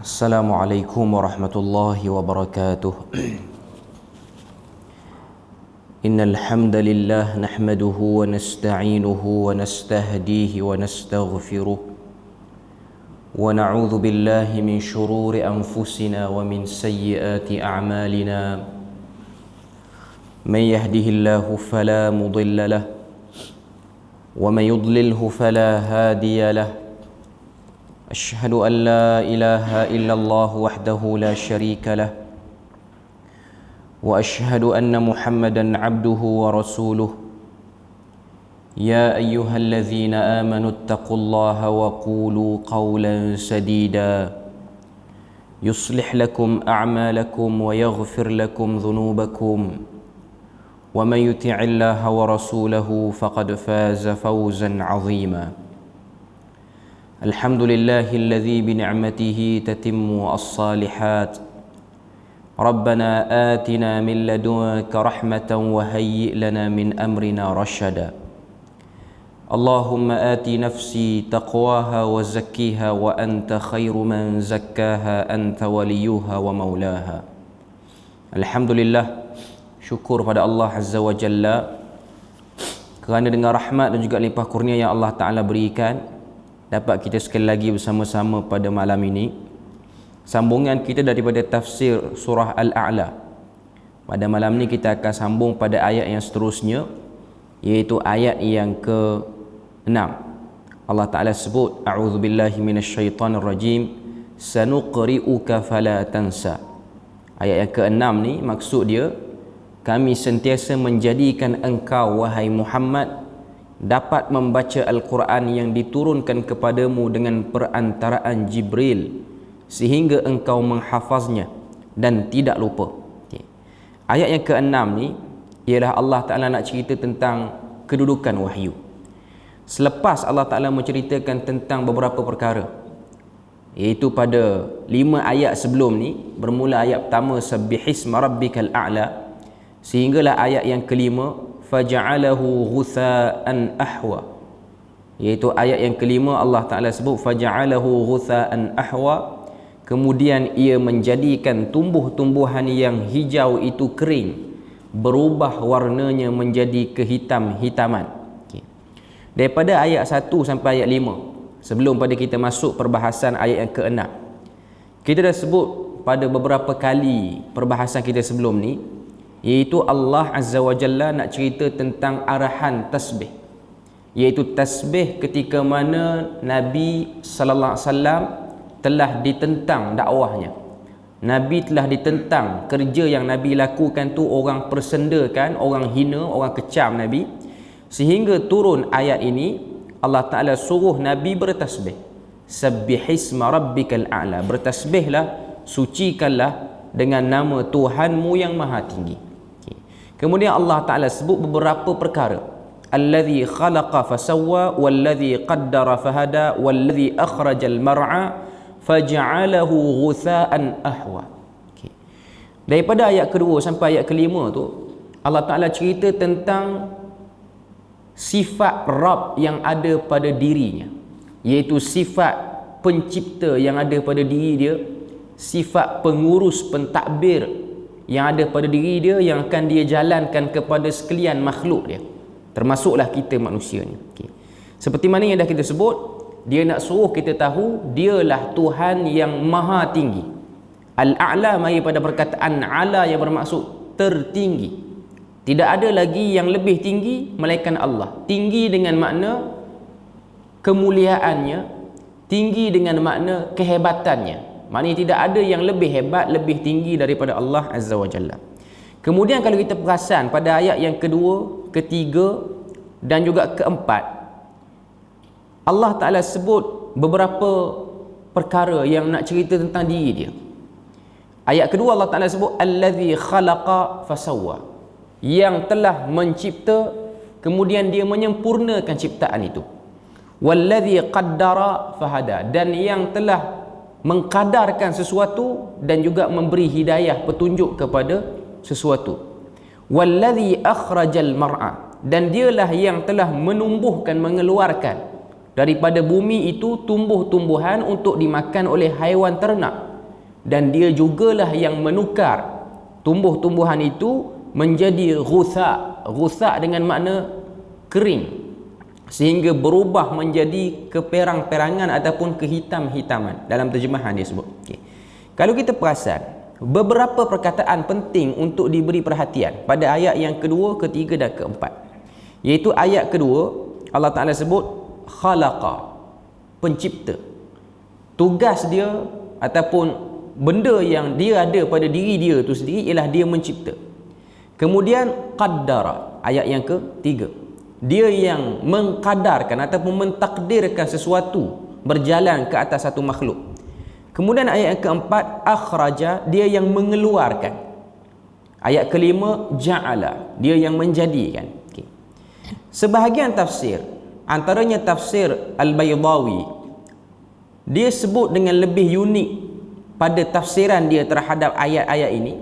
Assalamualaikum warahmatullahi wabarakatuh. Innal hamdalillah nahmaduhu wa nasta'inuhu wa nastahdihi wa nastaghfiruh wa na'udzu billahi min shururi anfusina wa min sayyiati a'malina. Man yahdihillahu fala mudilla lahu wa man yudlilhu fala hadiya lahu. أشهد أن لا إله إلا الله وحده لا شريك له وأشهد أن محمدا عبده ورسوله يا أيها الذين آمنوا اتقوا الله وقولوا قولا سديدا يصلح لكم أعمالكم ويغفر لكم ذنوبكم ومن يطع الله ورسوله فقد فاز فوزا عظيما. الحمد لله الذي بنعمته تتم الصالحات. ربنا آتنا من لدنك رحمة وهيئ لنا من أمرنا رشدا. اللهم آت نفسي تقواها وزكيها وأنت خير من زكاها أنت وليها ومولاها. الحمد لله, syukur pada Allah Azza wa Jalla kerana dengan rahmat dan juga limpah kurnia yang Allah Ta'ala berikan, dapat kita sekali lagi bersama-sama pada malam ini. Sambungan kita daripada tafsir surah Al-A'la. Pada malam ini kita akan sambung pada ayat yang seterusnya, iaitu ayat yang ke-6. Allah Ta'ala sebut, A'udzubillahi minasyaitanirrajim, sanuqri'uka fala tansa. Ayat yang ke-6 ni maksud dia, kami sentiasa menjadikan engkau wahai Muhammad dapat membaca Al-Quran yang diturunkan kepadamu dengan perantaraan Jibril sehingga engkau menghafaznya dan tidak lupa. Ayat yang ke-6 ni ialah Allah Ta'ala nak cerita tentang kedudukan wahyu. Selepas Allah Ta'ala menceritakan tentang beberapa perkara, iaitu pada 5 ayat sebelum ni, bermula ayat pertama sabbihisma rabbikal a'la, sehinggalah ayat yang kelima faja'alahu ghutha'an ahwa, iaitu ayat yang kelima Allah Ta'ala sebut faja'alahu ghutha'an ahwa, kemudian ia menjadikan tumbuh-tumbuhan yang hijau itu kering, berubah warnanya menjadi kehitam-hitaman. Daripada ayat 1 sampai ayat 5, sebelum pada kita masuk perbahasan ayat yang ke-6, kita dah sebut pada beberapa kali perbahasan kita sebelum ni, iaitu Allah Azza wa Jalla nak cerita tentang arahan tasbih, iaitu tasbih ketika mana Nabi sallallahu alaihi wasallam telah ditentang dakwahnya. Nabi telah ditentang, kerja yang Nabi lakukan tu orang persendakan, orang hina, orang kecam Nabi, sehingga turun ayat ini. Allah Ta'ala suruh Nabi bertasbih, sabbihisma rabbikal a'la, bertasbihlah, sucikanlah dengan nama Tuhanmu yang maha tinggi. Kemudian Allah Ta'ala sebut beberapa perkara. Alladhi khalaqa fasawwa, walladhi qaddara fahada, walladhi akhrajal mar'a, faja'alahu ghutha'an ahwa. Daripada ayat kedua sampai ayat kelima tu, Allah Ta'ala cerita tentang sifat Rabb yang ada pada dirinya, iaitu sifat pencipta yang ada pada diri dia, sifat pengurus pentadbir yang ada pada diri dia, yang akan dia jalankan kepada sekalian makhluk dia, termasuklah kita manusia ni. Seperti mana yang dah kita sebut, dia nak suruh kita tahu dialah Tuhan yang maha tinggi. Al-A'la mari pada perkataan ala yang bermaksud tertinggi. Tidak ada lagi yang lebih tinggi melainkan Allah. Tinggi dengan makna kemuliaannya, tinggi dengan makna kehebatannya. Maknanya tidak ada yang lebih hebat, lebih tinggi daripada Allah Azza wa Jalla. Kemudian kalau kita perasan pada ayat yang kedua, ketiga dan juga keempat, Allah Ta'ala sebut beberapa perkara yang nak cerita tentang diri dia. Ayat kedua Allah Ta'ala sebut allazi khalaqa fasawwa, yang telah mencipta kemudian dia menyempurnakan ciptaan itu. Wallazi qaddara fahada, dan yang telah mengkadarkan sesuatu dan juga memberi hidayah, petunjuk kepada sesuatu. Wallazi akhrajal mar'a, dan dialah yang telah menumbuhkan, mengeluarkan daripada bumi itu tumbuh-tumbuhan untuk dimakan oleh haiwan ternak. dan dia jugalah yang menukar tumbuh-tumbuhan itu menjadi ghutha. Ghutha dengan makna kering, sehingga berubah menjadi keperang-perangan ataupun kehitam-hitaman. Dalam terjemahan dia sebut. Kalau kita perasan, beberapa perkataan penting untuk diberi perhatian pada ayat yang kedua, ketiga dan keempat. Iaitu ayat kedua, Allah Ta'ala sebut khalaqa, pencipta. Tugas dia ataupun benda yang dia ada pada diri dia tu sendiri ialah dia mencipta. Kemudian qaddara, ayat yang ketiga, dia yang mengkadarkan ataupun mentakdirkan sesuatu berjalan ke atas satu makhluk. Kemudian ayat yang keempat, akhraja, dia yang mengeluarkan. Ayat kelima, ja'ala, dia yang menjadikan. Sebahagian tafsir, antaranya tafsir Al-Baydawi, dia sebut dengan lebih unik pada tafsiran dia terhadap ayat-ayat ini.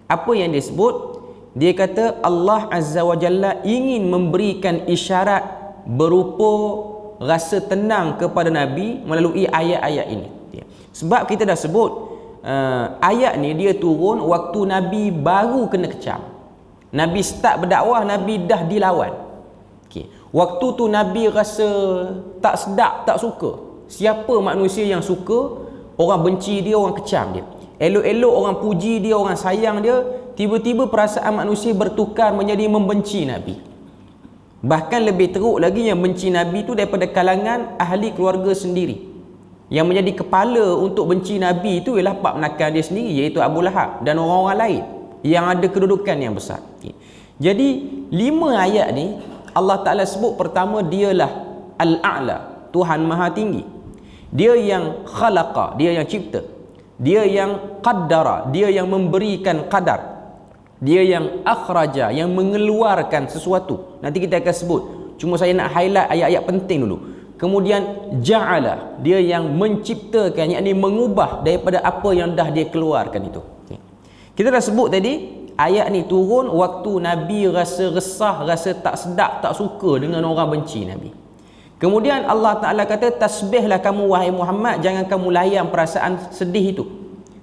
Apa yang dia sebut? Dia kata Allah Azza wa Jalla ingin memberikan isyarat berupa rasa tenang kepada Nabi melalui ayat-ayat ini. Sebab kita dah sebut ayat ni dia turun waktu Nabi baru kena kecam. Nabi start berdakwah, Nabi dah dilawan. Waktu tu Nabi rasa tak sedap, tak suka. Siapa manusia yang suka, orang benci dia, orang kecam dia. Elok-elok orang puji dia, orang sayang dia, tiba-tiba perasaan manusia bertukar menjadi membenci Nabi. Bahkan lebih teruk lagi, yang benci Nabi tu daripada kalangan ahli keluarga sendiri. Yang menjadi kepala untuk benci Nabi itu ialah pak menakan dia sendiri, iaitu Abu Lahab dan orang-orang lain yang ada kedudukan yang besar. Jadi 5 ayat ni Allah Ta'ala sebut pertama dialah Al-A'la, Tuhan Maha Tinggi. Dia yang khalaqa, dia yang cipta. Dia yang qaddara, dia yang memberikan qadar. Dia yang akhraja, yang mengeluarkan sesuatu. Nanti kita akan sebut. Cuma saya nak highlight ayat-ayat penting dulu. Kemudian ja'ala, dia yang menciptakan, yakni mengubah daripada apa yang dah dia keluarkan itu. Kita dah sebut tadi, ayat ni turun waktu Nabi rasa resah, rasa tak sedap, tak suka dengan orang benci Nabi. Kemudian Allah Ta'ala kata, tasbihlah kamu wahai Muhammad, jangan kamu layan perasaan sedih itu.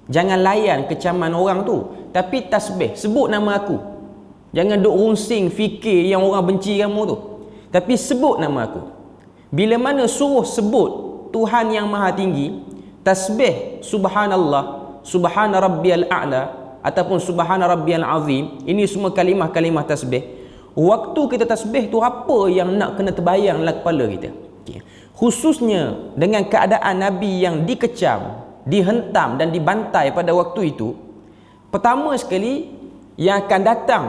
Jangan layan kecaman orang tu, tapi tasbih, sebut nama aku. Jangan duk rungsing fikir yang orang benci kamu tu, tapi sebut nama aku. Bila mana suruh sebut Tuhan yang Maha Tinggi, tasbih subhanallah, subhana rabbiyal a'la ataupun subhana rabbiyal azim, ini semua kalimah-kalimah tasbih. Waktu kita tasbih tu, apa yang nak kena terbayang dalam kepala kita? Khususnya dengan keadaan Nabi yang dikecam, dihentam dan dibantai pada waktu itu. Pertama sekali yang akan datang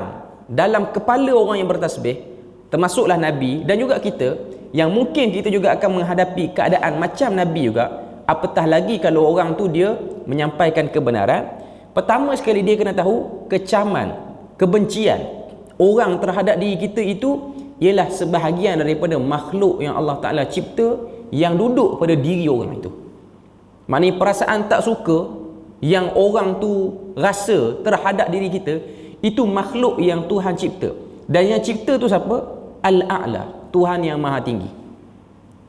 dalam kepala orang yang bertasbih, termasuklah Nabi dan juga kita, yang mungkin kita juga akan menghadapi keadaan macam Nabi juga, apatah lagi kalau orang tu dia menyampaikan kebenaran. Pertama sekali dia kena tahu kecaman, kebencian orang terhadap diri kita itu ialah sebahagian daripada makhluk yang Allah Ta'ala cipta yang duduk pada diri orang itu. Maknanya perasaan tak suka yang orang tu rasa terhadap diri kita, itu makhluk yang Tuhan cipta. Dan yang cipta tu siapa? Al-A'la, Tuhan yang Maha Tinggi.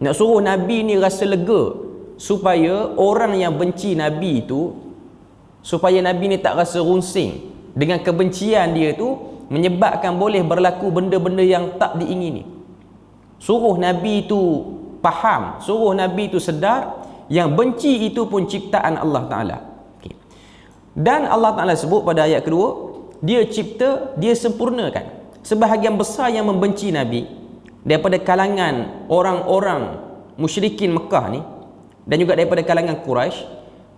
Nak suruh Nabi ni rasa lega supaya orang yang benci Nabi itu, supaya Nabi ni tak rasa runsing dengan kebencian dia tu, menyebabkan boleh berlaku benda-benda yang tak diingini. Suruh Nabi itu faham, suruh Nabi itu sedar yang benci itu pun ciptaan Allah Ta'ala. Dan Allah Ta'ala sebut pada ayat kedua, dia cipta, dia sempurnakan. Sebahagian besar yang membenci Nabi daripada kalangan orang-orang musyrikin Mekah ni dan juga daripada kalangan Quraisy,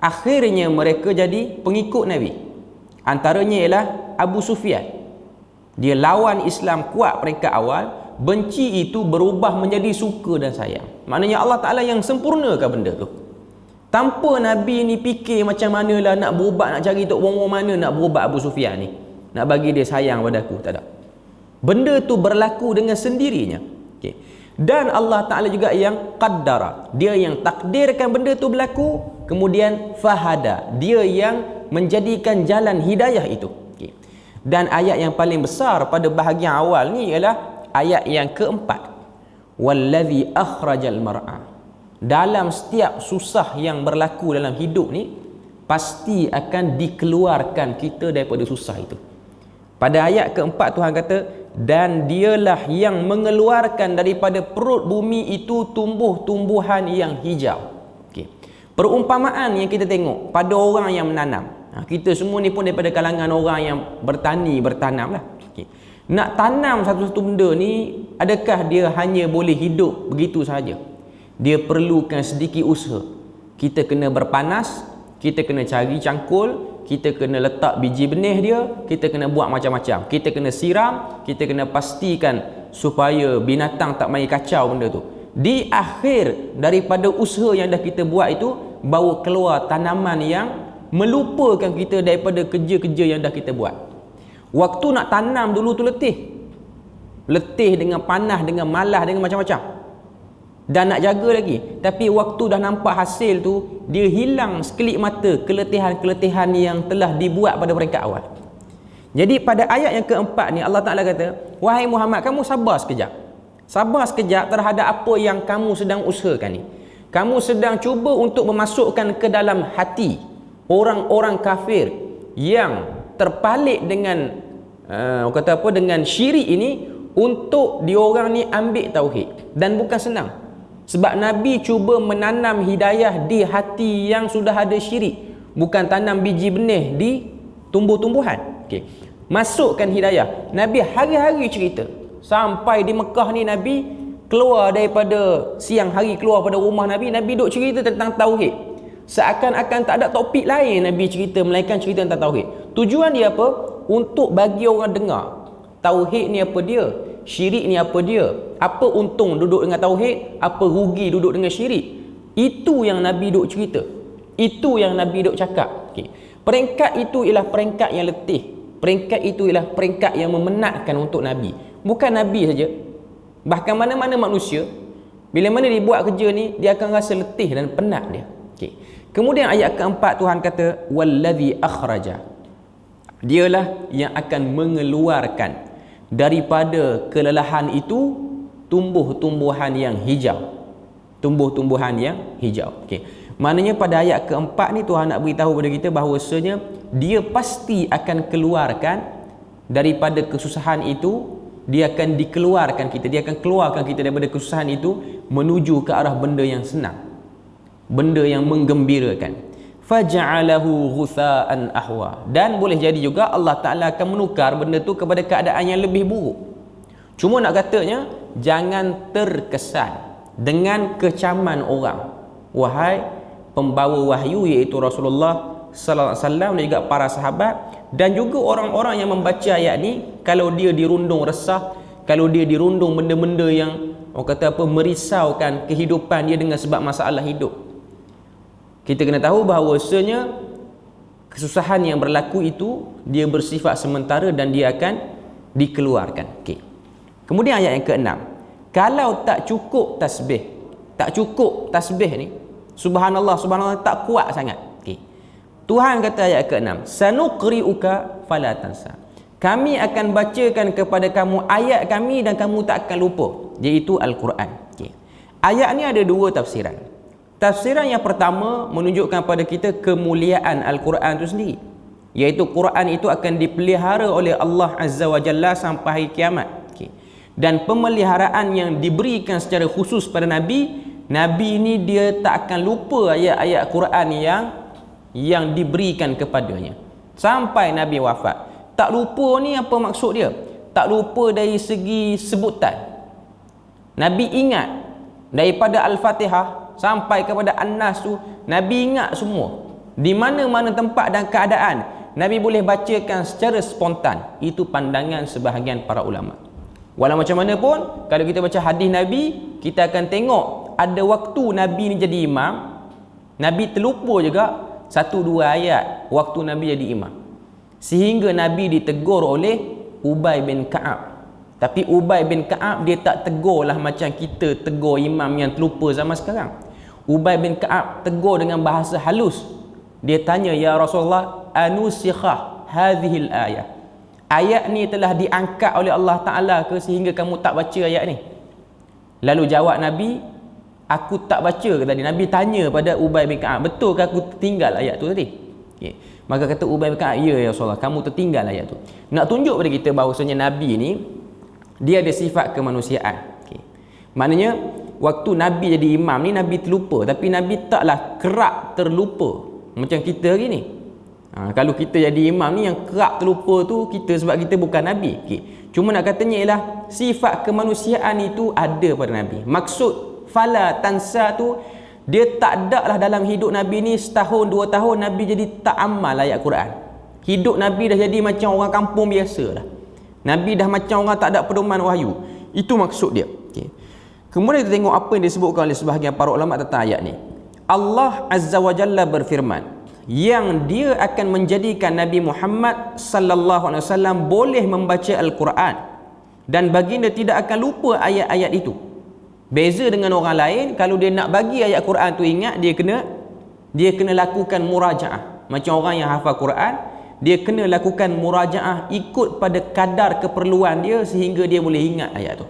akhirnya mereka jadi pengikut Nabi. Antaranya ialah Abu Sufyan. Dia lawan Islam kuat peringkat awal, benci itu berubah menjadi suka dan sayang. Maknanya Allah Ta'ala yang sempurnakan benda tu. Tanpa Nabi ni fikir macam manalah nak berubat, nak cari tok bomo mana nak berubat Abu Sufyan ni, nak bagi dia sayang pada aku, tak ada. Benda tu berlaku dengan sendirinya. Dan Allah Ta'ala juga yang qaddara, dia yang takdirkan benda tu berlaku. Kemudian fahada, dia yang menjadikan jalan hidayah itu. Dan ayat yang paling besar pada bahagian awal ni ialah ayat yang keempat, wallazi akhrajal mar'a. Dalam setiap susah yang berlaku dalam hidup ni, pasti akan dikeluarkan kita daripada susah itu. Pada ayat keempat Tuhan kata, dan dialah yang mengeluarkan daripada perut bumi itu tumbuh-tumbuhan yang hijau. Okay. Perumpamaan yang kita tengok pada orang yang menanam. Kita semua ni pun daripada kalangan orang yang bertanam lah. Okay. Nak tanam satu-satu benda ni, adakah dia hanya boleh hidup begitu saja? Dia perlukan sedikit usaha. Kita kena berpanas, kita kena cari cangkul, kita kena letak biji benih dia, kita kena buat macam-macam. Kita kena siram, kita kena pastikan supaya binatang tak main kacau benda tu. Di akhir daripada usaha yang dah kita buat itu, baru keluar tanaman yang melupakan kita daripada kerja-kerja yang dah kita buat. Waktu nak tanam dulu tu letih. Letih dengan panas, dengan malas, dengan macam-macam. Dan nak jaga lagi. Tapi waktu dah nampak hasil tu, dia hilang sekelip mata keletihan-keletihan yang telah dibuat pada peringkat awal. Jadi pada ayat yang keempat ni, Allah Ta'ala kata, wahai Muhammad, kamu sabar sekejap. Sabar sekejap terhadap apa yang kamu sedang usahakan ni. Kamu sedang cuba untuk memasukkan ke dalam hati orang-orang kafir yang terpalit dengan dengan syirik ini, untuk diorang ni ambil tauhid. Dan bukan senang. Sebab Nabi cuba menanam hidayah di hati yang sudah ada syirik. Bukan tanam biji benih di tumbuh-tumbuhan. Okay. Masukkan hidayah. Nabi hari-hari cerita. Sampai di Mekah ni Nabi keluar daripada siang hari, keluar pada rumah Nabi, Nabi duk cerita tentang tauhid. Seakan-akan tak ada topik lain Nabi cerita melainkan cerita tentang tauhid. Tujuan dia apa? Untuk bagi orang dengar. Tauhid ni apa dia? Syirik ni apa dia? Apa untung duduk dengan tauhid? Apa rugi duduk dengan syirik? Itu yang Nabi duk cerita. Itu yang Nabi duk cakap. Okay. Peringkat itu ialah peringkat yang letih. Peringkat itu ialah peringkat yang memenatkan untuk Nabi. Bukan Nabi saja. Bahkan mana-mana manusia, bila mana dia buat kerja ni, dia akan rasa letih dan penat dia. Okay. Kemudian ayat keempat Tuhan kata, wallazi akhraja. Dialah yang akan mengeluarkan daripada kelelahan itu tumbuh-tumbuhan yang hijau. Tumbuh-tumbuhan yang hijau. Okey. Maknanya pada ayat keempat ni Tuhan nak beritahu kepada kita bahawasanya dia pasti akan keluarkan daripada kesusahan itu, dia akan dikeluarkan kita, dia akan keluarkan kita daripada kesusahan itu menuju ke arah benda yang senang. Benda yang menggembirakan. Faja'alahu ghutha'an ahwa. Dan boleh jadi juga Allah Ta'ala akan menukar benda tu kepada keadaan yang lebih buruk. Cuma nak katanya, jangan terkesan dengan kecaman orang. Wahai pembawa wahyu, iaitu Rasulullah sallallahu alaihi wasallam dan juga para sahabat, dan juga orang-orang yang membaca ayat ni, kalau dia dirundung resah, kalau dia dirundung benda-benda yang orang kata apa, merisaukan kehidupan dia dengan sebab masalah hidup. Kita kena tahu bahawasanya kesusahan yang berlaku itu dia bersifat sementara dan dia akan dikeluarkan. Okay. Kemudian ayat yang ke-6. Kalau tak cukup tasbih ni, subhanallah, subhanallah, tak kuat sangat. Okay. Tuhan kata ayat ke-6, sanuqri'uka fala tansa. Kami akan bacakan kepada kamu ayat kami dan kamu tak akan lupa, iaitu Al-Quran. Okay. Ayat ni ada dua tafsiran. Tafsiran yang pertama menunjukkan pada kita kemuliaan Al-Quran itu sendiri, iaitu Quran itu akan dipelihara oleh Allah Azza wa Jalla sampai hari kiamat. Okay. Dan pemeliharaan yang diberikan secara khusus pada Nabi ini dia tak akan lupa ayat-ayat Quran yang diberikan kepadanya sampai Nabi wafat. Tak lupa ni apa maksud dia? Tak lupa dari segi sebutan. Nabi ingat daripada Al-Fatihah sampai kepada An-Nas tu, Nabi ingat semua. Di mana-mana tempat dan keadaan, Nabi boleh bacakan secara spontan. Itu pandangan sebahagian para ulama. Walau macam mana pun, kalau kita baca hadis Nabi, kita akan tengok ada waktu Nabi ni jadi imam, Nabi terlupa juga 1-2 ayat waktu Nabi jadi imam. Sehingga Nabi ditegur oleh Ubay bin Ka'ab. Tapi Ubay bin Ka'ab dia tak tegurlah macam kita tegur imam yang terlupa zaman sekarang. Ubay bin Ka'ab tegur dengan bahasa halus. Dia tanya, ya Rasulullah, anusikhah hadhil ayah. Ayat ni telah diangkat oleh Allah Ta'ala ke sehingga kamu tak baca ayat ni? Lalu jawab Nabi, aku tak baca ke tadi. Nabi tanya pada Ubay bin Ka'ab, betul ke aku tinggal ayat tu tadi? Okay. Maka kata Ubay berkata, ya Rasulullah, kamu tertinggal ayat tu. Nak tunjuk pada kita bahawasanya Nabi ni dia ada sifat kemanusiaan. Okay. Maknanya waktu Nabi jadi imam ni, Nabi terlupa, tapi Nabi taklah kerap terlupa macam kita hari ni. Kalau kita jadi imam ni, yang kerap terlupa tu kita, sebab kita bukan Nabi. Okay. Cuma nak katanya ialah sifat kemanusiaan itu ada pada Nabi. Maksud fala tansa tu, dia tak ada lah dalam hidup Nabi ni setahun 2 tahun Nabi jadi tak amal ayat Quran. Hidup Nabi dah jadi macam orang kampung biasa dah. Nabi dah macam orang tak ada pedoman wahyu. Itu maksud dia. Okay. Kemudian kita tengok apa yang disebutkan oleh sebahagian para ulama tentang ayat ni. Allah Azza wa Jalla berfirman, yang dia akan menjadikan Nabi Muhammad sallallahu alaihi wasallam boleh membaca Al-Quran dan baginda tidak akan lupa ayat-ayat itu. Beza dengan orang lain, kalau dia nak bagi ayat Quran tu ingat, dia kena lakukan murajaah. Macam orang yang hafal Quran, dia kena lakukan murajaah ikut pada kadar keperluan dia sehingga dia boleh ingat ayat tu.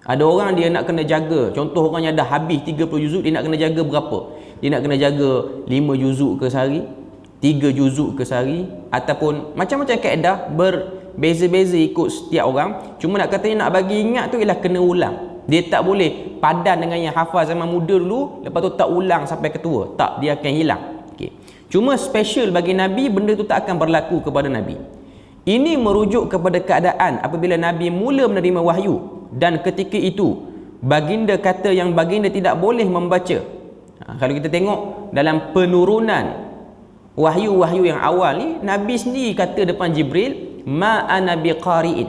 Ada orang dia nak kena jaga, contoh orang yang dah habis 30 juzuk, dia nak kena jaga berapa? Dia nak kena jaga 5 juzuk ke sehari, 3 juzuk ke sehari, ataupun macam-macam kaedah, berbeza-beza ikut setiap orang. Cuma nak katanya nak bagi ingat tu ialah kena ulang. Dia tak boleh padan dengan yang hafal zaman muda dulu, lepas tu tak ulang sampai ketua. Tak, dia akan hilang. Okay. Cuma special bagi Nabi, benda tu tak akan berlaku kepada Nabi. Ini merujuk kepada keadaan apabila Nabi mula menerima wahyu, dan ketika itu baginda kata yang baginda tidak boleh membaca. Kalau kita tengok dalam penurunan wahyu-wahyu yang awal ni, Nabi sendiri kata depan Jibril, ma ana biqari'in,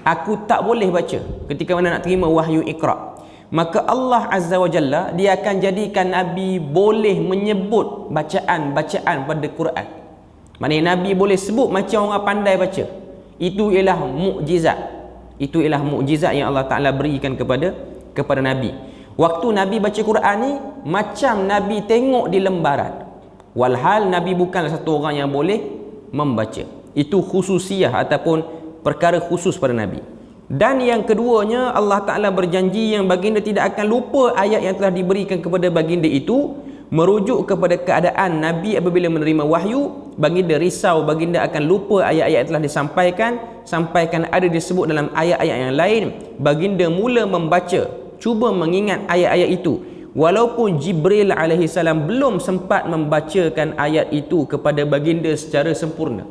aku tak boleh baca ketika mana nak terima wahyu Iqra. Maka Allah Azza wa Jalla, dia akan jadikan Nabi boleh menyebut bacaan-bacaan pada Quran. Maknanya Nabi boleh sebut macam orang pandai baca. Itu ialah mukjizat. Itu ialah mukjizat yang Allah Ta'ala berikan kepada Nabi. Waktu Nabi baca Quran ni, macam Nabi tengok di lembaran. Walhal Nabi bukanlah satu orang yang boleh membaca. Itu khususiyah ataupun perkara khusus pada Nabi. Dan yang keduanya, Allah Ta'ala berjanji yang baginda tidak akan lupa ayat yang telah diberikan kepada baginda itu, merujuk kepada keadaan Nabi apabila menerima wahyu, baginda risau, baginda akan lupa ayat-ayat yang telah sampaikan ada disebut dalam ayat-ayat yang lain. Baginda mula membaca, cuba mengingat ayat-ayat itu, walaupun Jibril alaihi salam belum sempat membacakan ayat itu kepada baginda secara sempurna.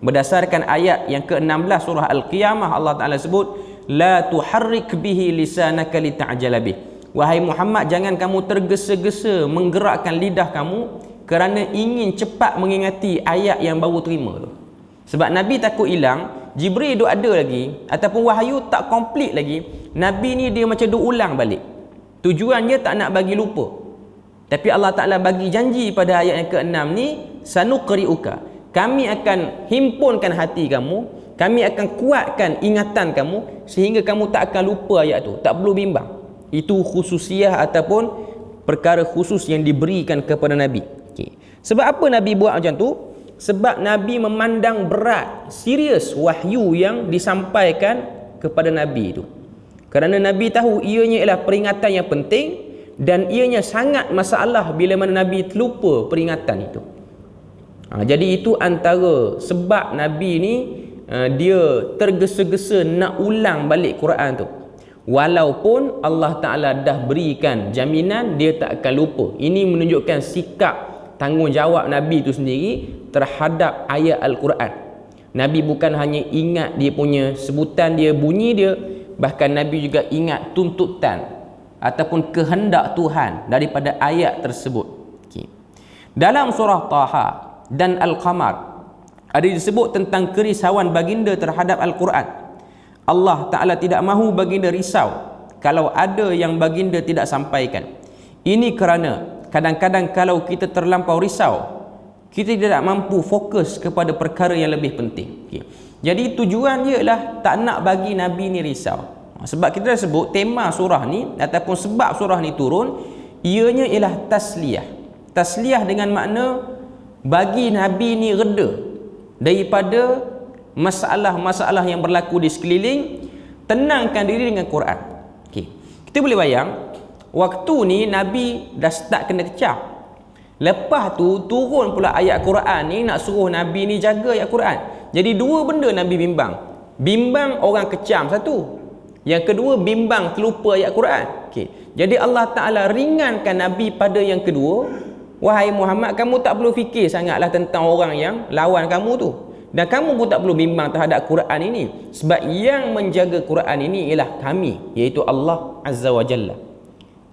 Berdasarkan ayat yang ke-16 surah Al-Qiyamah, Allah Ta'ala sebut, la tuharrik bihi lisanaka lita'jala bih. Wahai Muhammad, jangan kamu tergesa-gesa menggerakkan lidah kamu kerana ingin cepat mengingati ayat yang baru terima tu. Sebab Nabi takut hilang, Jibril duk ada lagi, ataupun wahyu tak komplit lagi, Nabi ni dia macam duk ulang balik. Tujuannya tak nak bagi lupa. Tapi Allah Ta'ala bagi janji pada ayat yang ke-6 ni, sanuqri'uka, kami akan himpunkan hati kamu, kami akan kuatkan ingatan kamu sehingga kamu tak akan lupa ayat tu, tak perlu bimbang. Itu khususiah ataupun perkara khusus yang diberikan kepada Nabi. Okay. Sebab apa Nabi buat macam tu? Sebab Nabi memandang berat, serius wahyu yang disampaikan kepada Nabi itu. Kerana Nabi tahu ianya ialah peringatan yang penting, dan ianya sangat masalah bila mana Nabi terlupa peringatan itu. Jadi itu antara sebab Nabi ni dia tergesa-gesa nak ulang balik Quran tu. Walaupun Allah Ta'ala dah berikan jaminan dia tak akan lupa. Ini menunjukkan sikap tanggungjawab Nabi itu sendiri terhadap ayat Al-Quran. Nabi bukan hanya ingat dia punya sebutan dia, bunyi dia, bahkan Nabi juga ingat tuntutan ataupun kehendak Tuhan daripada ayat tersebut. Okay. Dalam surah Taha dan Al-Qamar ada disebut tentang kerisauan baginda terhadap Al-Quran. Allah Ta'ala tidak mahu baginda risau kalau ada yang baginda tidak sampaikan. Ini kerana kadang-kadang kalau kita terlampau risau, kita tidak mampu fokus kepada perkara yang lebih penting. Okay. Jadi tujuan dia ialah tak nak bagi Nabi ni risau. Sebab kita dah sebut tema surah ni ataupun sebab surah ni turun, ianya ialah tasliyah. Tasliyah dengan makna bagi Nabi ni reda daripada masalah-masalah yang berlaku di sekeliling, tenangkan diri dengan Quran. Okay. Kita boleh bayang waktu ni Nabi dah start kena kecam. Lepas tu turun pula ayat Quran ni nak suruh Nabi ni jaga ayat Quran. Jadi dua benda Nabi bimbang. Bimbang orang kecam satu. Yang kedua bimbang terlupa ayat Quran. Okey. Jadi Allah Taala ringankan Nabi pada yang kedua. Wahai Muhammad, kamu tak perlu fikir sangatlah tentang orang yang lawan kamu tu. Dan kamu pun tak perlu bimbang terhadap Quran ini. Sebab yang menjaga Quran ini ialah kami, iaitu Allah Azza wa Jalla.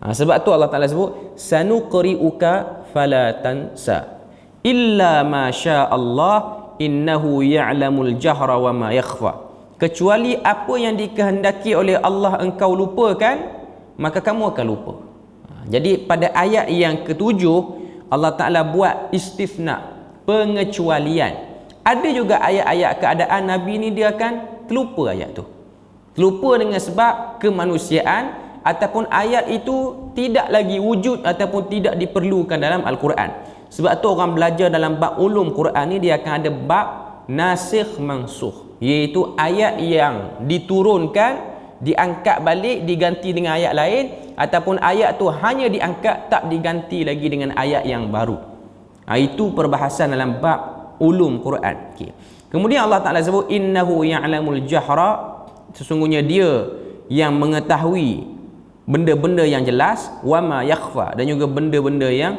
Sebab tu Allah Ta'ala sebut sanuqri'uka fala tansa illa ma sya Allah innahu ya'lamul jahra wa ma yakhfa. Kecuali apa yang dikehendaki oleh Allah engkau lupakan, maka kamu akan lupa. Jadi pada ayat yang ketujuh Allah Ta'ala buat istifna, pengecualian. Ada juga ayat-ayat keadaan Nabi ni dia akan terlupa ayat tu. Terlupa dengan sebab kemanusiaan, ataupun ayat itu tidak lagi wujud ataupun tidak diperlukan dalam Al-Quran. Sebab tu orang belajar dalam bab ulum Quran ni dia akan ada bab nasikh mansukh, iaitu ayat yang diturunkan, diangkat balik, diganti dengan ayat lain, ataupun ayat tu hanya diangkat, tak diganti lagi dengan ayat yang baru. Itu perbahasan dalam bab ulum Quran. Okay. Kemudian Allah Ta'ala sebut innahu ya'lamul jahra, sesungguhnya dia yang mengetahui benda-benda yang jelas, wama yakhfa, dan juga benda-benda yang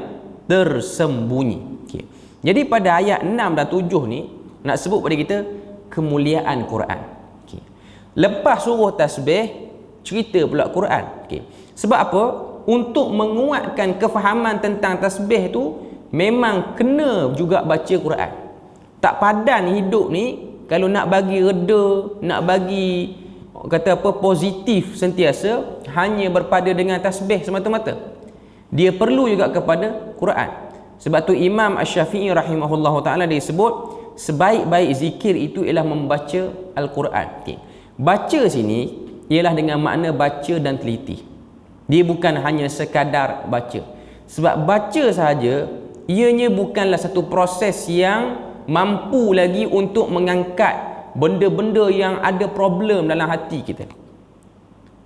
tersembunyi. Okay. Jadi pada ayat 6 dan 7 ni nak sebut pada kita kemuliaan Quran. Okay. Lepas suruh tasbih, cerita pula Quran. Okay. Sebab apa? Untuk menguatkan kefahaman tentang tasbih tu memang kena juga baca Quran. Tak padan hidup ni kalau nak bagi reda, nak bagi kata apa positif sentiasa hanya berpada dengan tasbih semata-mata. Dia perlu juga kepada Quran. Sebab tu Imam Asy-Syafi'i rahimahullahu taala dia sebut sebaik-baik zikir itu ialah membaca Al-Quran. Okay. Baca sini ialah dengan makna baca dan teliti. Dia bukan hanya sekadar baca. Sebab baca sahaja ianya bukanlah satu proses yang mampu lagi untuk mengangkat benda-benda yang ada problem dalam hati kita.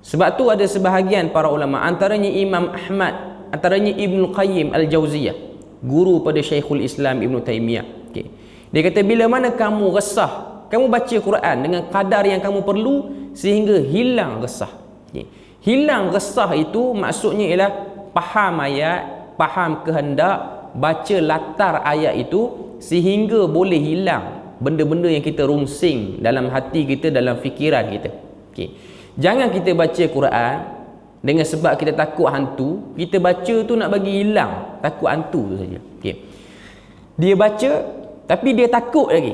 Sebab tu ada sebahagian para ulama, antaranya Imam Ahmad, antaranya Ibn Qayyim Al-Jauziyah, guru pada Syekhul Islam Ibn Taymiyah. Okay. Dia kata bila mana kamu resah, kamu baca Quran dengan kadar yang kamu perlu sehingga hilang resah. Okay. Hilang resah itu maksudnya ialah faham ayat, faham kehendak, baca latar ayat itu sehingga boleh hilang benda-benda yang kita rungsing dalam hati kita, dalam fikiran kita. Okay. Jangan kita baca Quran dengan sebab kita takut hantu, kita baca tu nak bagi hilang takut hantu tu saja. Okay. Dia baca tapi dia takut lagi.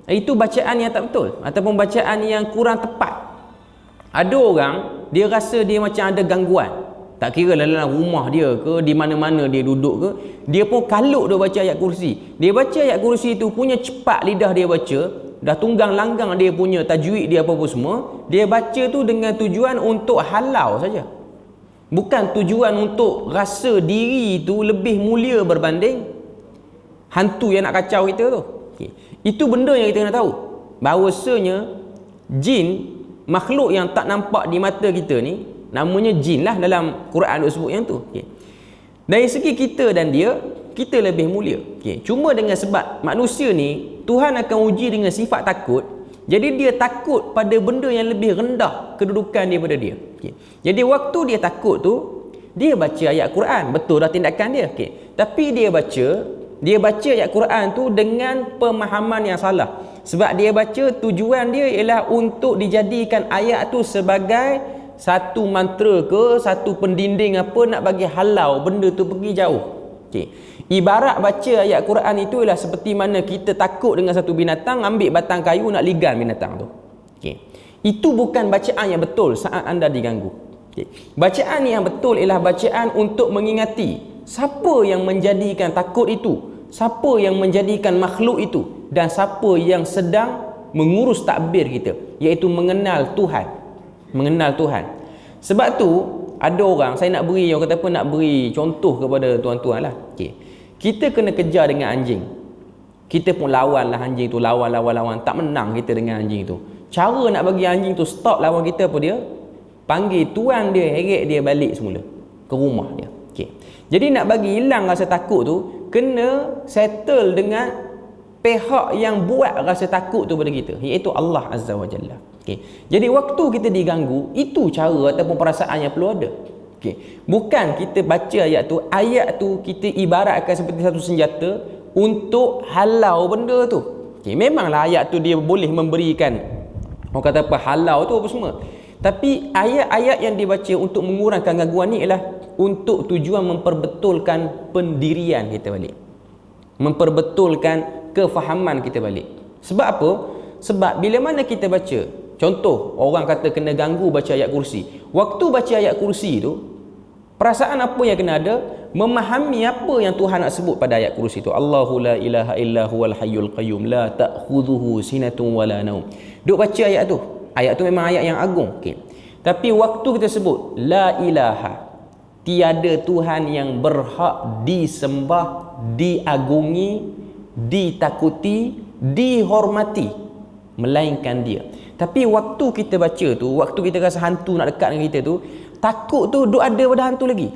Itu bacaan yang tak betul ataupun bacaan yang kurang tepat. Ada orang dia rasa dia macam ada gangguan. Tak kira dalam rumah dia ke, di mana-mana dia duduk ke, dia pun kalut dia baca ayat kursi. Dia baca ayat kursi tu punya cepat lidah dia baca, dah tunggang langgang dia punya tajwid dia apa-apa semua. Dia baca tu dengan tujuan untuk halau saja. Bukan tujuan untuk rasa diri tu lebih mulia berbanding hantu yang nak kacau kita tu. Okay. Itu benda yang kita kena tahu. Bahawasanya jin, makhluk yang tak nampak di mata kita ni, namanya jin lah dalam Quran dia sebut yang tu. Okay. Dari segi kita dan dia, kita lebih mulia. Okay. Cuma dengan sebab manusia ni Tuhan akan uji dengan sifat takut. Jadi dia takut pada benda yang lebih rendah kedudukan daripada dia. Okay. Jadi waktu dia takut tu, dia baca ayat Quran. Betul dah tindakan dia. Okay. Tapi dia baca ayat Quran tu dengan pemahaman yang salah. Sebab dia baca tujuan dia ialah untuk dijadikan ayat tu sebagai satu mantra ke, satu pendinding apa nak bagi halau benda tu pergi jauh. Okay. Ibarat baca ayat Quran itu ialah seperti mana kita takut dengan satu binatang, ambil batang kayu nak ligan binatang tu. Okay. Itu bukan bacaan yang betul saat anda diganggu. Okay. Bacaan yang betul ialah bacaan untuk mengingati siapa yang menjadikan takut itu, siapa yang menjadikan makhluk itu, dan siapa yang sedang mengurus takbir kita, iaitu mengenal Tuhan. Mengenal Tuhan. Sebab tu ada orang, saya nak beri, orang kata apa, nak beri contoh kepada tuan-tuan lah. Okay. Kita kena kejar dengan anjing. Kita pun lawan lah anjing tu, lawan. Tak menang kita dengan anjing tu. Cara nak bagi anjing tu stop lawan kita apa dia? Panggil tuan dia, heret dia balik semula ke rumah dia. Okay. Jadi nak bagi hilang rasa takut tu, kena settle dengan pihak yang buat rasa takut tu pada kita, iaitu Allah Azza wa Jalla. Okay. Jadi waktu kita diganggu, itu cara ataupun perasaan yang perlu ada. Okay. Bukan kita baca ayat tu kita ibaratkan seperti satu senjata untuk halau benda tu. Okay. Memanglah ayat tu dia boleh memberikan, orang kata apa, halau tu apa semua. Tapi ayat-ayat yang dibaca untuk mengurangkan gangguan ni ialah untuk tujuan memperbetulkan pendirian kita balik, memperbetulkan kefahaman kita balik. Sebab apa? Sebab bila mana kita baca, contoh orang kata kena ganggu baca ayat kursi. Waktu baca ayat kursi tu, perasaan apa yang kena ada? Memahami apa yang Tuhan nak sebut pada ayat kursi tu. Allahu la ilaha illa huwal hayyul qayyum la ta'khudhuhu sinatun wala naum. Duk baca ayat tu. Ayat tu memang ayat yang agung. Okay. Tapi waktu kita sebut la ilaha, tiada Tuhan yang berhak disembah, diagungi, ditakuti, dihormati melainkan Dia. Tapi waktu kita baca tu, waktu kita rasa hantu nak dekat dengan kita tu, takut tu duk ada pada hantu lagi.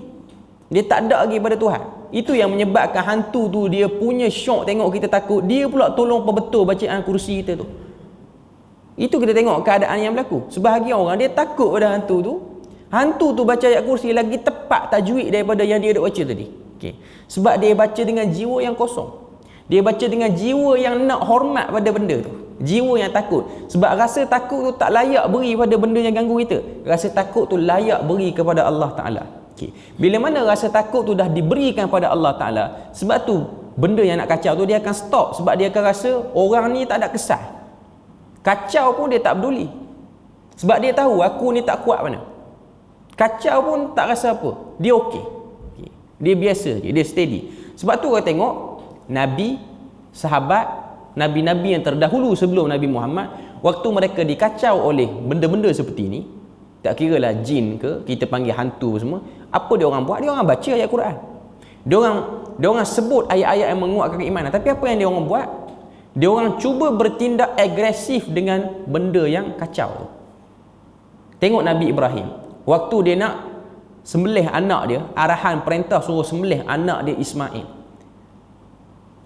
Dia tak ada lagi pada Tuhan. Itu yang menyebabkan hantu tu dia punya syok tengok kita takut, dia pula tolong betul bacaan kursi kita tu. Itu kita tengok keadaan yang berlaku. Sebahagian orang dia takut pada hantu tu. Hantu tu baca ayat kursi lagi tepat tajwid daripada yang dia duk baca tadi. Okay. Sebab dia baca dengan jiwa yang kosong. Dia baca dengan jiwa yang nak hormat pada benda tu. Jiwa yang takut. Sebab rasa takut tu tak layak beri pada benda yang ganggu kita. Rasa takut tu layak beri kepada Allah Ta'ala. Okay. Bila mana rasa takut tu dah diberikan pada Allah Ta'ala, sebab tu benda yang nak kacau tu dia akan stop. Sebab dia akan rasa orang ni tak ada kesal. Kacau pun dia tak peduli. Sebab dia tahu aku ni tak kuat mana. Kacau pun tak rasa apa. Dia okey. Dia biasa je, dia steady. Sebab tu kau tengok Nabi, sahabat, Nabi-Nabi yang terdahulu sebelum Nabi Muhammad, waktu mereka dikacau oleh benda-benda seperti ni, tak kira lah jin ke, kita panggil hantu semua, apa dia orang buat? Dia orang baca ayat Quran. Dia orang sebut ayat-ayat yang menguatkan keimanan. Tapi apa yang dia orang buat? Dia orang cuba bertindak agresif dengan benda yang kacau tu. Tengok Nabi Ibrahim, waktu dia nak sembelih anak dia, arahan perintah suruh sembelih anak dia Ismail.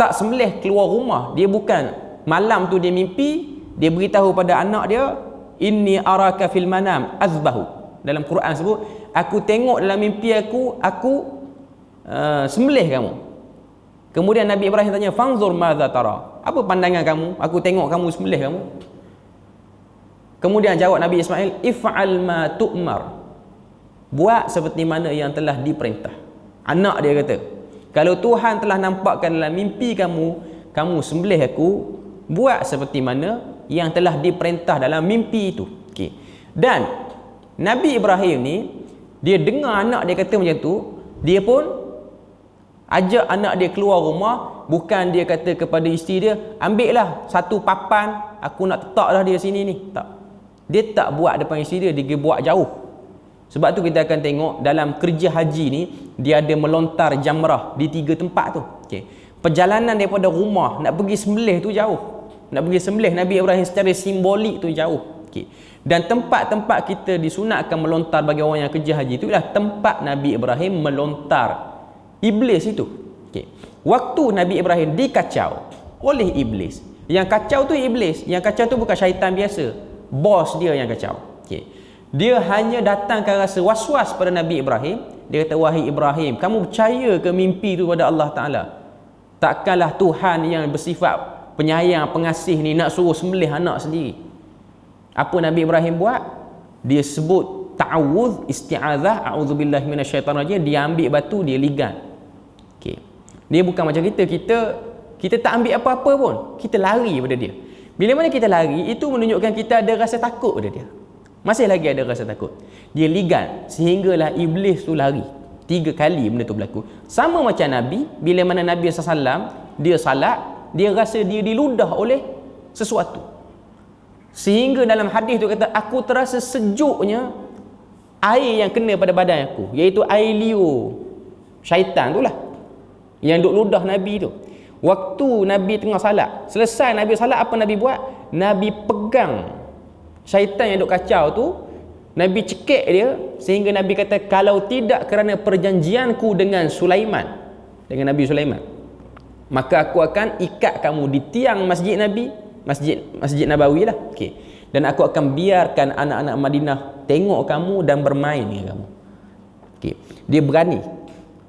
Tak sembelih keluar rumah, dia bukan malam tu dia mimpi, dia beritahu pada anak dia, inni araka fil manam azbahu. Dalam Quran sebut, aku tengok dalam mimpi aku sembelih kamu. Kemudian Nabi Ibrahim tanya, fanzur madza tara? Apa pandangan kamu? Aku tengok kamu sembelih kamu. Kemudian jawab Nabi Ismail, if'al ma tu'mar. Buat seperti mana yang telah diperintah. Anak dia kata, kalau Tuhan telah nampakkan dalam mimpi kamu sembelih aku, buat seperti mana yang telah diperintah dalam mimpi itu. Okay. Dan Nabi Ibrahim ni, dia dengar anak dia kata macam tu, dia pun ajak anak dia keluar rumah. Bukan dia kata kepada isteri dia, ambil lah satu papan, aku nak letak dah dia sini ni. Tak. Dia tak buat depan isteri dia, dia buat jauh. Sebab tu kita akan tengok dalam kerja haji ni, dia ada melontar jamrah di 3 tempat tu. Okay. Perjalanan daripada rumah nak pergi sembelih tu jauh. Nak pergi sembelih Nabi Ibrahim secara simbolik tu jauh. Okay. Dan tempat-tempat kita disunatkan melontar bagi orang yang kerja haji tu ialah tempat Nabi Ibrahim melontar iblis itu. Okay. Waktu Nabi Ibrahim dikacau oleh iblis, yang kacau tu iblis, yang kacau tu bukan syaitan biasa, bos dia yang kacau. Okay. Dia hanya datangkan rasa was-was pada Nabi Ibrahim. Dia kata, wahai Ibrahim, kamu percaya ke mimpi tu pada Allah Ta'ala? Takkanlah Tuhan yang bersifat penyayang, pengasih ni nak suruh sembelih anak sendiri. Apa Nabi Ibrahim buat? Dia sebut ta'awudh, isti'adzah, a'udzubillahi minasyaitanirrajim. Dia ambil batu, dia ligan. Okay. Dia bukan macam kita tak ambil apa-apa pun, kita lari pada dia. Bila mana kita lari, itu menunjukkan kita ada rasa takut pada dia. Masih lagi ada rasa takut. Dia ligan sehinggalah iblis tu lari. 3 kali benda tu berlaku. Sama macam Nabi, bila mana Nabi SAW dia salat, dia rasa dia diludah oleh sesuatu. Sehingga dalam hadis tu kata, aku terasa sejuknya air yang kena pada badan aku, iaitu air liur syaitan tu lah yang duk ludah Nabi tu. Waktu Nabi tengah salat, selesai Nabi salat, apa Nabi buat? Nabi pegang syaitan yang duk kacau tu, Nabi cekik dia sehingga Nabi kata, kalau tidak kerana perjanjianku dengan Sulaiman, dengan Nabi Sulaiman, maka aku akan ikat kamu di tiang masjid Nabi, Masjid Nabawi lah. Okey. Dan aku akan biarkan anak-anak Madinah tengok kamu dan bermain dengan kamu. Okey. Dia berani.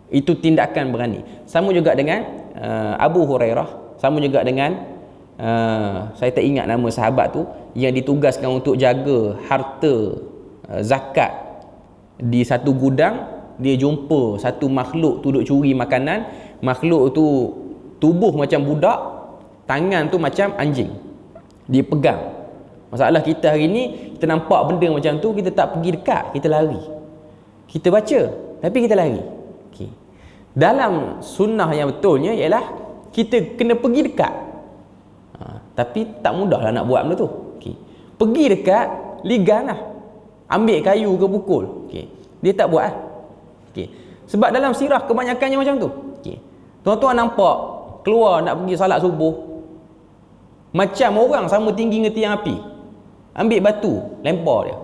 Itu tindakan berani. Sama juga dengan Abu Hurairah, sama juga dengan saya tak ingat nama sahabat tu yang ditugaskan untuk jaga harta zakat di satu gudang. Dia jumpa satu makhluk tu duk curi makanan. Makhluk tu tubuh macam budak, tangan tu macam anjing, dia pegang. Masalah kita hari ni, kita nampak benda macam tu, kita tak pergi dekat, kita lari. Kita baca tapi kita lari. Okay. Dalam sunnah yang betulnya ialah kita kena pergi dekat, tapi tak mudahlah nak buat benda tu. Okay. Pergi dekat, ligan lah, ambil kayu ke pukul. Okay. Dia tak buat lah. Okay. Sebab dalam sirah kebanyakannya macam tu. Okay. Tuan-tuan nampak keluar nak pergi salat subuh, macam orang sama tinggi dengan tiang api, ambil batu lempar dia.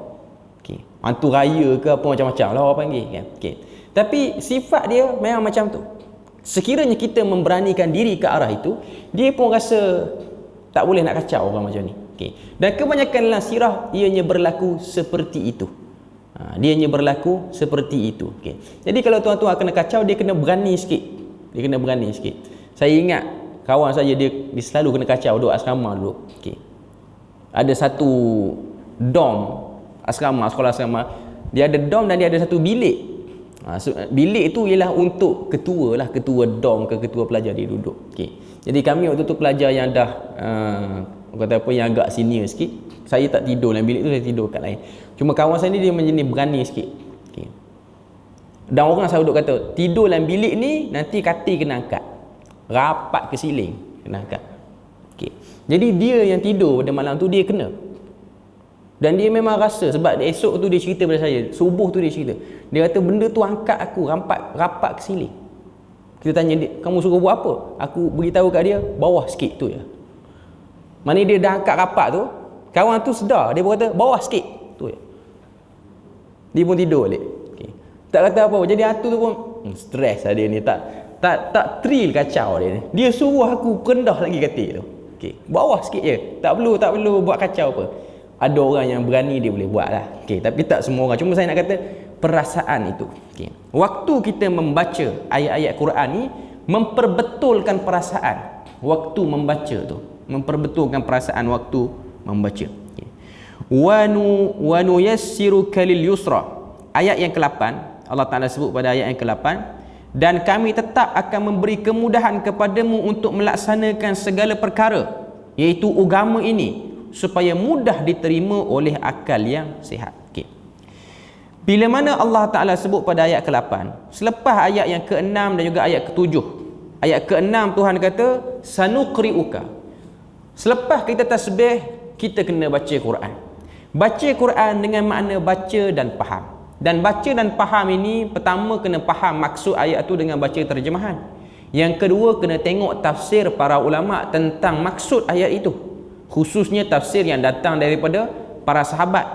Okay. Hantu raya ke apa macam-macam lah orang panggil kan. Okay. Tapi sifat dia memang macam tu. Sekiranya kita memberanikan diri ke arah itu, dia pun rasa tak boleh nak kacau orang macam ni. Okay. Dan kebanyakan dalam sirah ianya berlaku seperti itu. Dianya berlaku seperti itu. Okay. Jadi kalau tuan-tuan kena kacau, dia kena berani sikit. Dia kena berani sikit. Saya ingat kawan saya, dia selalu kena kacau duduk asrama dulu. Okay. Ada satu dom asrama, sekolah asrama. Dia ada dom dan dia ada satu bilik. Bilik itu ialah untuk ketua lah, ketua dom ke ketua pelajar dia duduk. Okay. Jadi kami waktu tu pelajar yang dah kata apa, yang agak senior sikit. Saya tak tidur dalam bilik tu, saya tidur kat lain. Cuma kawan saya ni dia menjadi berani sikit. Okay. Dan orang selalu duk kata, tidur dalam bilik ni nanti katil kena angkat, rapat ke siling kena angkat. Okay. Jadi dia yang tidur pada malam tu, dia kena. Dan dia memang rasa, sebab esok tu dia cerita pada saya, subuh tu dia cerita, dia kata benda tu angkat aku, rapat ke siling. Kita tanya dia, kamu suruh buat apa? Aku beritahu kat dia, bawah sikit tu je. Mana dia dah angkat rapat tu, kawan tu sedar, dia pun kata bawah sikit tu je. Dia pun tidur balik. Okay. Tak kata apa-apa. Jadi hantu tu pun stres lah dia ni, tak thrill kacau dia ni. Dia suruh aku rendah lagi katil tu. Okay. Bawah sikit je. Tak perlu buat kacau apa. Ada orang yang berani, dia boleh buat lah. Okay. Tapi tak semua orang. Cuma saya nak kata perasaan itu. Okay. Waktu kita membaca ayat-ayat Quran ni, memperbetulkan perasaan waktu membaca tu. Memperbetulkan perasaan waktu membaca. Okay. Wa nuyassiruka lil yusra. Ayat yang ke-8, Allah Ta'ala sebut pada ayat yang ke-8, dan kami tetap akan memberi kemudahan kepadamu untuk melaksanakan segala perkara, iaitu agama ini, supaya mudah diterima oleh akal yang sihat. Okay. Bila mana Allah Ta'ala sebut pada ayat ke-8, selepas ayat yang ke-6 dan juga ayat ke-7, ayat ke-6 Tuhan kata sanuqri'uka. Selepas kita tasbih, kita kena baca Quran. Baca Quran dengan makna baca dan faham. Dan baca dan faham ini, pertama kena faham maksud ayat tu dengan baca terjemahan. Yang kedua, kena tengok tafsir para ulama tentang maksud ayat itu, khususnya tafsir yang datang daripada para sahabat,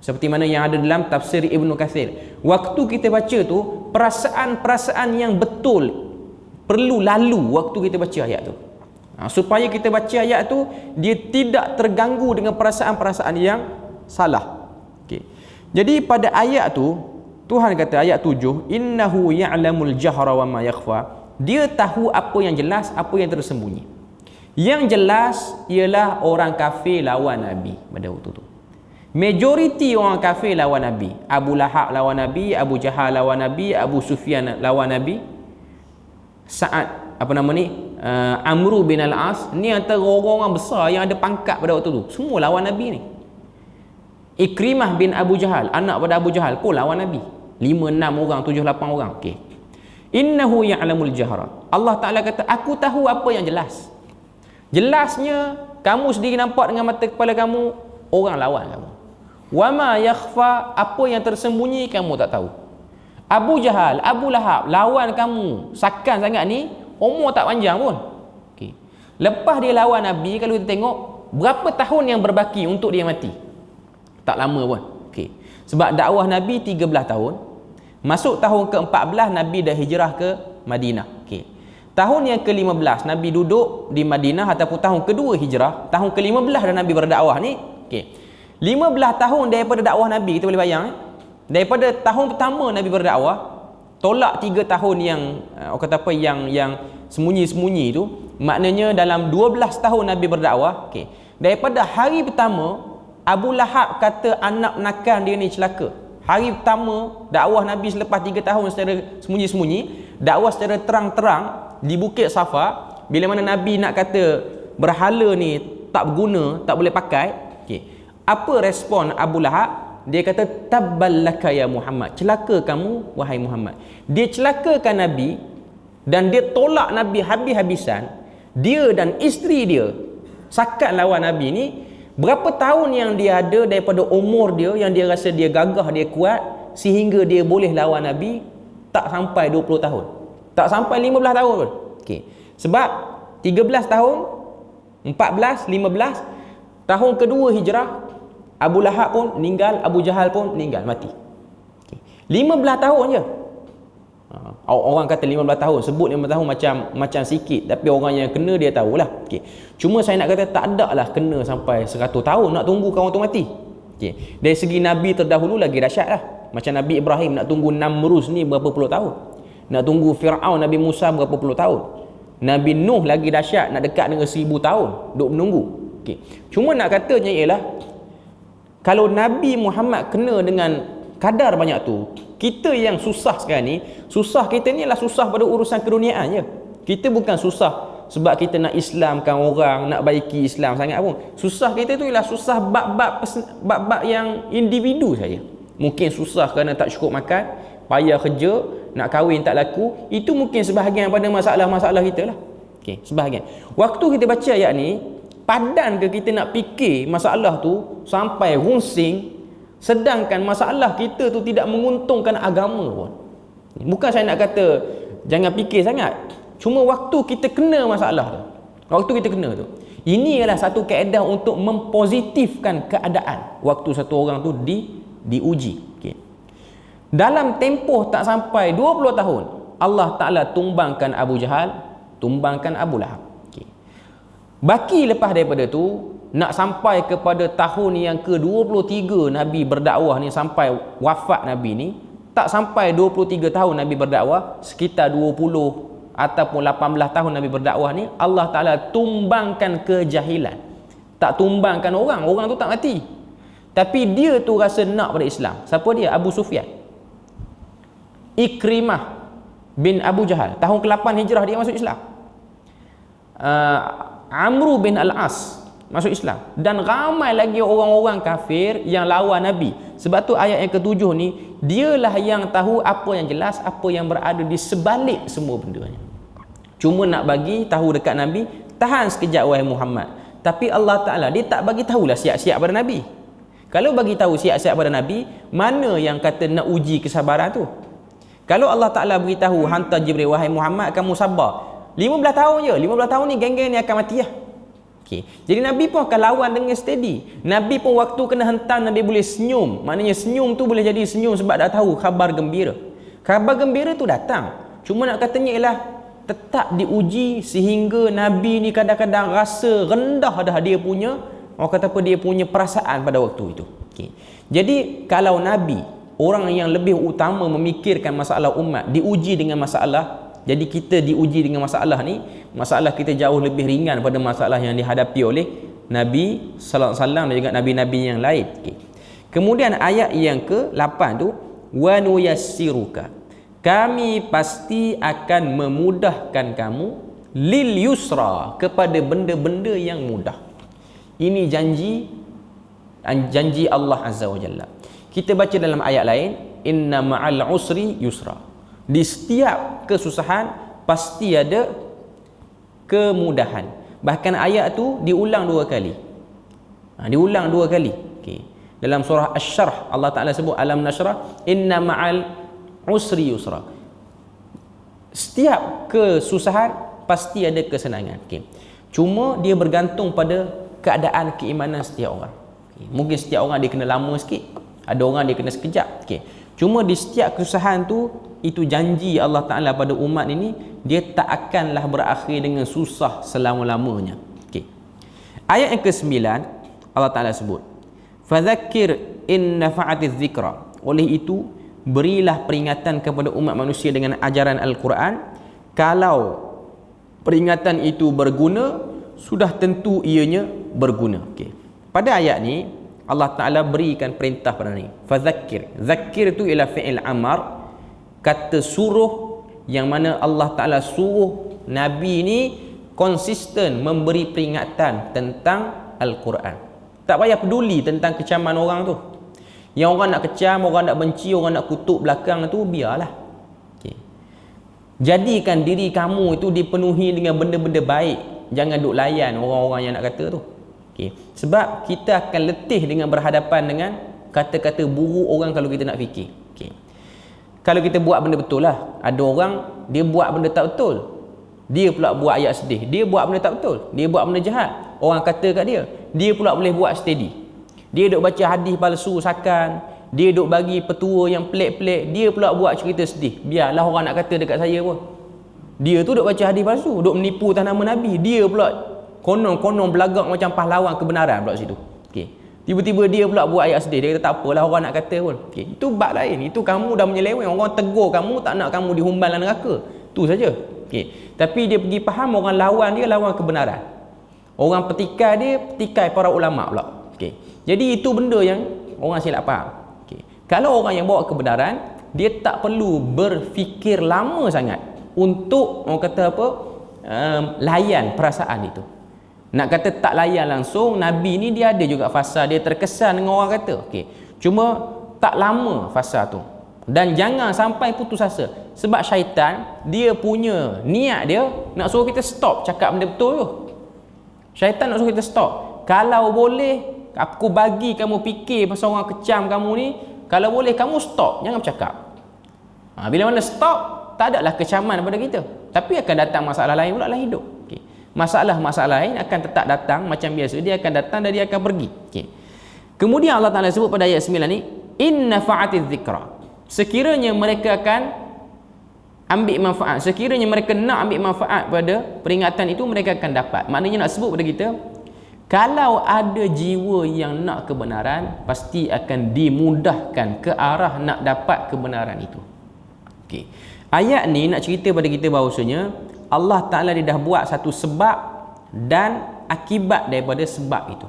seperti mana yang ada dalam tafsir Ibnu Katsir. Waktu kita baca tu, perasaan-perasaan yang betul perlu lalu waktu kita baca ayat tu, supaya kita baca ayat tu dia tidak terganggu dengan perasaan-perasaan yang salah. Okay. Jadi pada ayat tu Tuhan kata, ayat 7, innahu ya'lamul jahra wa ma yakhfa. Dia tahu apa yang jelas, apa yang tersembunyi. Yang jelas ialah orang kafir lawan Nabi pada waktu tu. Majoriti orang kafir lawan Nabi. Abu Lahab lawan Nabi, Abu Jahal lawan Nabi, Abu Sufyan lawan Nabi, Amru bin Al-As, ni antara orang-orang besar yang ada pangkat pada waktu tu, semua lawan Nabi ni. Ikrimah bin Abu Jahal, anak pada Abu Jahal, pun lawan Nabi. 5, 6 orang, 7, 8 orang. Okey. Innahu ya'lamul jahra. Allah Ta'ala kata, aku tahu apa yang jelas. Jelasnya kamu sendiri nampak dengan mata kepala kamu, orang lawan kamu. Wa ma yakhfa, apa yang tersembunyi kamu tak tahu. Abu Jahal, Abu Lahab lawan kamu sakan sangat ni, umur tak panjang pun. Okay. Lepas dia lawan Nabi, kalau kita tengok berapa tahun yang berbaki untuk dia mati, tak lama pun. Okay. Sebab dakwah Nabi 13 tahun. Masuk tahun ke-14 Nabi dah hijrah ke Madinah. Okey. Tahun yang ke-15 Nabi duduk di Madinah ataupun tahun kedua hijrah, tahun ke-15 dah Nabi berdakwah ni. Okey. 15 tahun daripada dakwah Nabi, kita boleh bayang daripada tahun pertama Nabi berdakwah, tolak 3 tahun yang orang kata apa yang sembunyi-sembunyi tu, maknanya dalam 12 tahun Nabi berdakwah. Okey. Daripada hari pertama Abu Lahab kata anak nakal dia ni celaka. Hari pertama dakwah Nabi selepas 3 tahun secara sembunyi-sembunyi, dakwah secara terang-terang di Bukit Safa, bila mana Nabi nak kata berhala ni tak berguna, tak boleh pakai. Okey. Apa respon Abu Lahab? Dia kata tabballaka ya Muhammad. Celaka kamu wahai Muhammad. Dia celakakan Nabi dan dia tolak Nabi habis-habisan. Dia dan isteri dia sakat lawan Nabi ni. Berapa tahun yang dia ada daripada umur dia yang dia rasa dia gagah, dia kuat sehingga dia boleh lawan Nabi? Tak sampai 20 tahun. Tak sampai 15 tahun pun. Okey. Sebab 13 tahun, 14, 15 tahun kedua hijrah, Abu Lahab pun meninggal, Abu Jahal pun meninggal, mati. Okey. 15 tahun je. Orang kata 15 tahun, sebut 15 tahun macam sikit, tapi orang yang kena dia tahulah. Okey. Cuma saya nak kata tak ada lah kena sampai 100 tahun nak tunggu kawan tu mati. Okey. Dari segi Nabi terdahulu lagi dahsyat lah. Macam Nabi Ibrahim nak tunggu Namrus ni berapa puluh tahun. Nak tunggu Fir'aun, Nabi Musa berapa puluh tahun. Nabi Nuh lagi dahsyat, nak dekat dengan 1000 tahun duk menunggu. Okey. Cuma nak katanya ialah kalau Nabi Muhammad kena dengan kadar banyak tu, kita yang susah sekarang ni, susah kita ni adalah susah pada urusan keduniaan je. Kita bukan susah sebab kita nak Islamkan orang, nak baiki Islam sangat pun. Susah kita tu ialah susah bab-bab yang individu saja. Mungkin susah kerana tak cukup makan, payah kerja, nak kahwin tak laku. Itu mungkin sebahagian pada masalah-masalah kita lah. Okey, sebahagian. Waktu kita baca ayat ni, padan ke kita nak fikir masalah tu sampai runsing, sedangkan masalah kita tu tidak menguntungkan agama pun. Bukan saya nak kata jangan fikir sangat, cuma waktu kita kena masalah tu, waktu kita kena tu, ini adalah satu kaedah untuk mempositifkan keadaan waktu satu orang tu diuji. Okay. Dalam tempoh tak sampai 20 tahun Allah Ta'ala tumbangkan Abu Jahal, tumbangkan Abu Lahab. Okay. Baki lepas daripada tu, nak sampai kepada tahun yang ke-23 Nabi berdakwah ni, sampai wafat Nabi ni, tak sampai 23 tahun Nabi berdakwah, sekitar 20 ataupun 18 tahun Nabi berdakwah ni, Allah Ta'ala tumbangkan kejahilan. Tak tumbangkan orang tu tak mati, tapi dia tu rasa nak pada Islam. Siapa dia? Abu Sufyan. Ikrimah bin Abu Jahal, tahun ke-8 hijrah dia masuk Islam. Amru bin Al-As masuk Islam, dan ramai lagi orang-orang kafir yang lawan Nabi. Sebab tu ayat yang ke-7 ni, dialah yang tahu apa yang jelas, apa yang berada di sebalik semua benda ni. Cuma nak bagi tahu dekat Nabi, tahan sekejap wahai Muhammad. Tapi Allah Ta'ala dia tak bagi tahulah siap-siap pada Nabi. Kalau bagi tahu siap-siap pada Nabi, mana yang kata nak uji kesabaran tu? Kalau Allah Ta'ala beritahu hantar Jibril, wahai Muhammad kamu sabar 15 tahun je, 15 tahun ni geng-geng ni akan mati lah. Okay. Jadi Nabi pun akan lawan dengan steady. Nabi pun waktu kena hentam, Nabi boleh senyum. Maknanya senyum tu boleh jadi senyum sebab dah tahu khabar gembira. Khabar gembira tu datang. Cuma nak katanya ialah tetap diuji sehingga Nabi ni kadang-kadang rasa rendah dah dia punya, orang kata apa, dia punya perasaan pada waktu itu. Okay. Jadi kalau Nabi, orang yang lebih utama memikirkan masalah umat, diuji dengan masalah, jadi kita diuji dengan masalah ni, masalah kita jauh lebih ringan pada masalah yang dihadapi oleh Nabi sallallahu alaihi wasallam dan juga nabi-nabi yang lain. Okay. Kemudian ayat yang ke-8 tu, wa nuyassiruka, kami pasti akan memudahkan kamu, lil yusra, kepada benda-benda yang mudah. Ini janji Allah Azza wa Jalla. Kita baca dalam ayat lain, inna ma'al usri yusra. Di setiap kesusahan pasti ada kemudahan. Bahkan ayat tu diulang 2 kali. Diulang 2 kali. Okay. Dalam surah Asy-Syarh Allah Ta'ala sebut alam nashrah inna ma'al usri yusra. Setiap kesusahan pasti ada kesenangan. Okay. Cuma dia bergantung pada keadaan keimanan setiap orang. Okay. Mungkin setiap orang dia kena lama sikit, Ada orang dia kena sekejap. Okey. Cuma di setiap kesusahan tu, itu janji Allah Ta'ala pada umat ini, dia tak akanlah berakhir dengan susah selama-lamanya. Okey. Ayat yang ke-9 Allah Ta'ala sebut, fadzakir in nafa'atiz zikra. Oleh itu berilah peringatan kepada umat manusia dengan ajaran Al-Quran. Kalau peringatan itu berguna, sudah tentu ianya berguna. Okey. Pada ayat ni Allah Ta'ala berikan perintah pada ni, fadzakir. Zakir tu ialah fi'il amar, kata suruh, yang mana Allah Ta'ala suruh Nabi ni konsisten memberi peringatan tentang Al-Quran. Tak payah peduli tentang kecaman orang tu. Yang orang nak kecam, orang nak benci, orang nak kutuk belakang tu, biarlah. Okay. Jadikan diri kamu itu dipenuhi dengan benda-benda baik. Jangan duk layan orang-orang yang nak kata tu. Okay. Sebab kita akan letih dengan berhadapan dengan kata-kata buruk orang kalau kita nak fikir. Okay. Kalau kita buat benda betul lah. Ada orang, dia buat benda tak betul, dia pula buat ayat sedih. Dia buat benda tak betul, dia buat benda jahat, orang kata kat dia, dia pula boleh buat steady. Dia duk baca hadis palsu sakan, dia duk bagi petua yang pelik-pelik, dia pula buat cerita sedih. Biarlah orang nak kata dekat saya pun. Dia tu duk baca hadis palsu, duk menipu atas nama Nabi, dia pula konon-konon belagak macam pahlawan kebenaran pula situ. Okey. Tiba-tiba dia pula buat ayat sedih. Dia kata tak apalah orang nak kata pun. Okey. Itu bab lain. Itu kamu dah menyeleweng. Orang tegur kamu, tak nak kamu dihumban dalam neraka. Tu saja. Okey. Tapi dia pergi faham orang lawan dia lawan kebenaran. Orang petikai dia petikai para ulama pula. Okey. Jadi itu benda yang orang silap faham. Okey. Kalau orang yang bawa kebenaran, dia tak perlu berfikir lama sangat untuk orang kata apa? Layan perasaan itu. Nak kata tak layan langsung, Nabi ni dia ada juga fasa dia terkesan dengan orang kata. Okey. Cuma tak lama fasa tu. Dan jangan sampai putus asa. Sebab syaitan dia punya niat dia nak suruh kita stop cakap benda betul tu. Syaitan nak suruh kita stop. Kalau boleh aku bagi kamu fikir pasal orang kecam kamu ni, kalau boleh kamu stop, jangan bercakap. Bila mana stop, tak adalah kecaman pada kita. Tapi akan datang masalah lain pula dalam hidup. Okey. Masalah-masalah lain akan tetap datang macam biasa. Dia akan datang dan dia akan pergi. Okay. Kemudian Allah Ta'ala sebut pada ayat 9 ni, inna fa'atiz zikra. Sekiranya mereka akan ambil manfaat, sekiranya mereka nak ambil manfaat pada peringatan itu, mereka akan dapat. Maknanya nak sebut pada kita, kalau ada jiwa yang nak kebenaran, pasti akan dimudahkan ke arah nak dapat kebenaran itu. Okay. Ayat ni nak cerita pada kita bahawasanya Allah Ta'ala dia dah buat satu sebab dan akibat daripada sebab itu.